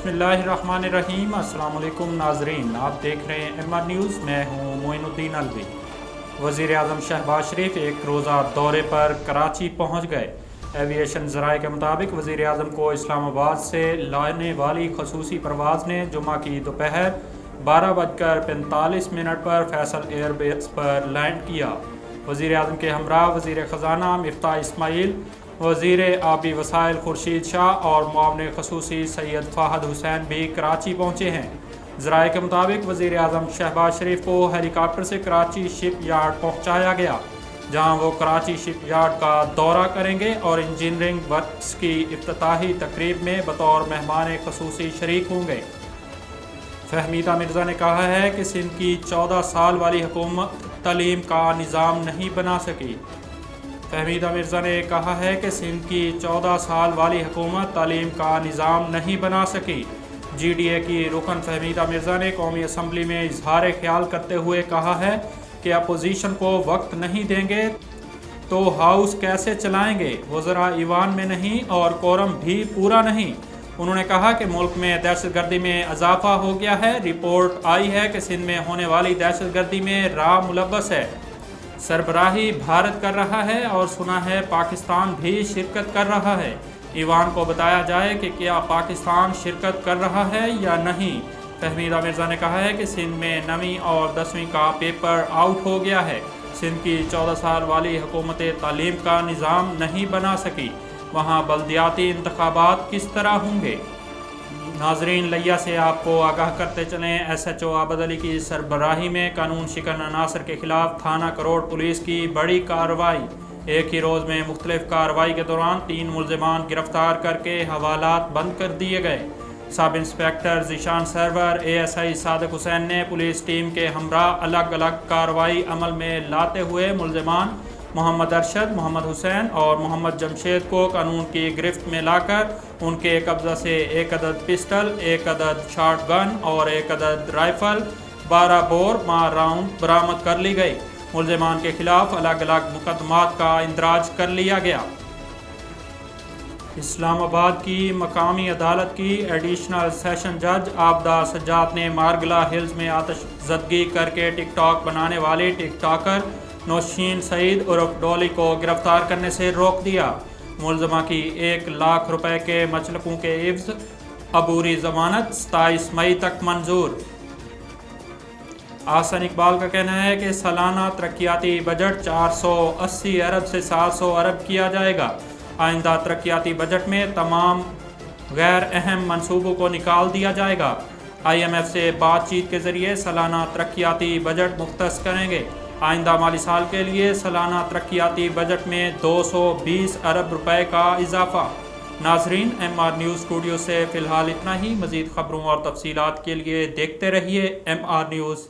बिस्मिल्लाहिर्रहमानिर्रहीम। अस्सलाम वालेकुम नाजरीन, आप देख रहे हैं MR न्यूज़। मैं हूँ मोइनुद्दीन अलवी। वज़ीर आज़म शहबाज शरीफ एक रोज़ा दौरे पर कराची पहुँच गए। एविएशन ज़राए के मुताबिक वज़ीर आज़म को इस्लामाबाद से लाने वाली खसूसी परवाज़ ने जुमा की दोपहर 12:45 पर फैसल एयरबेस पर लैंड किया। वज़ीर आज़म के हमरा वज़ीर ख़जाना मिफ्ताह इस्माइल, वज़ीर आबी वसाइल खुर्शीद शाह और मुआवन खसूसी सैयद फ़ाहद हुसैन भी कराची पहुँचे हैं। ज़राए के मुताबिक वज़ीर आज़म शहबाज शरीफ को हेलीकॉप्टर से कराची शिप यार्ड पहुँचाया गया, जहाँ वो कराची शिप यार्ड का दौरा करेंगे और इंजीनियरिंग वर्क्स की इफ्तिताही तकरीब में बतौर मेहमान खसूसी शरीक होंगे। फहमीदा मिर्ज़ा ने कहा है कि सिंध की 14 साल वाली हुकूमत तालीम का निज़ाम नहीं बना सकी। फहमीदा मिर्ज़ा ने कहा है कि सिंध की 14 साल वाली हुकूमत तालीम का निज़ाम नहीं बना सकी। GDA की रुकन फहमीदा मिर्ज़ा ने कौमी असम्बली में इजहार ख्याल करते हुए कहा है कि अपोजिशन को वक्त नहीं देंगे तो हाउस कैसे चलाएंगे। वज़रा ईवान में नहीं और कोरम भी पूरा नहीं। उन्होंने कहा कि मुल्क में दहशतगर्दी में इजाफा हो गया है। रिपोर्ट आई है कि सिंध में होने वाली दहशतगर्दी में रा मुलव्वस है। सरबराही भारत कर रहा है और सुना है पाकिस्तान भी शिरकत कर रहा है। ईवान को बताया जाए कि क्या पाकिस्तान शिरकत कर रहा है या नहीं। फहमीदा मिर्ज़ा ने कहा है कि सिंध में 9वीं और 10वीं का पेपर आउट हो गया है। सिंध की 14 साल वाली हुकूमत तालीम का निज़ाम नहीं बना सकी, वहाँ बल्दियाती इंतखाबात किस तरह होंगे। नाजरीन, लिया से आपको आगाह करते चलें, SHO आबद अली की सरबराही में कानून शिकन अनासर के खिलाफ थाना करोड़ पुलिस की बड़ी कार्रवाई। एक ही रोज़ में मुख्तलिफ कार्रवाई के दौरान 3 मुल्ज़िमान गिरफ्तार करके हवालात बंद कर दिए गए। Sub inspector Zeeshan Sarwar, ASI Sadiq Hussain ने पुलिस टीम के हमरा अलग अलग कार्रवाई अमल में लाते हुए मुल्ज़िमान मोहम्मद अरशद, मोहम्मद हुसैन और मोहम्मद जमशेद को कानून की गिरफ्त में लाकर उनके कब्ज़ा से 1 अदद पिस्टल, 1 अदद शॉट गन और 1 अदद राइफल, 12 बोर मार राउंड बरामद कर ली गई। मुल्ज़िमान के खिलाफ अलग अलग मुकदमात का इंदराज कर लिया गया। इस्लामाबाद की मकामी अदालत की एडिशनल सेशन जज आबदा सज्जाद ने मारगला हिल्स में आतिशज़दगी करके टिकटॉक बनाने वाले टिकटॉकर नौशीन सईद उर्फ डॉली को गिरफ्तार करने से रोक दिया। मुल्ज़मा की 1 लाख रुपए के मचलकों के इव्ज़ अबूरी ज़मानत 27 मई तक मंजूर। आसन इकबाल का कहना है कि सालाना तरक्याती बजट 480 अरब से 700 अरब किया जाएगा। आइंदा तरक्याती बजट में तमाम गैर अहम मंसूबों को निकाल दिया जाएगा। IMF से बातचीत के ज़रिए सालाना तरक्याती बजट मुख्तस करेंगे। आइंदा माली साल के लिए सालाना तरक्याती बजट में 220 अरब रुपए का इजाफा। नाजरीन, MR न्यूज़ स्टूडियो से फ़िलहाल इतना ही। मज़ीद ख़बरों और तफसीलात के लिए देखते रहिए MR न्यूज़।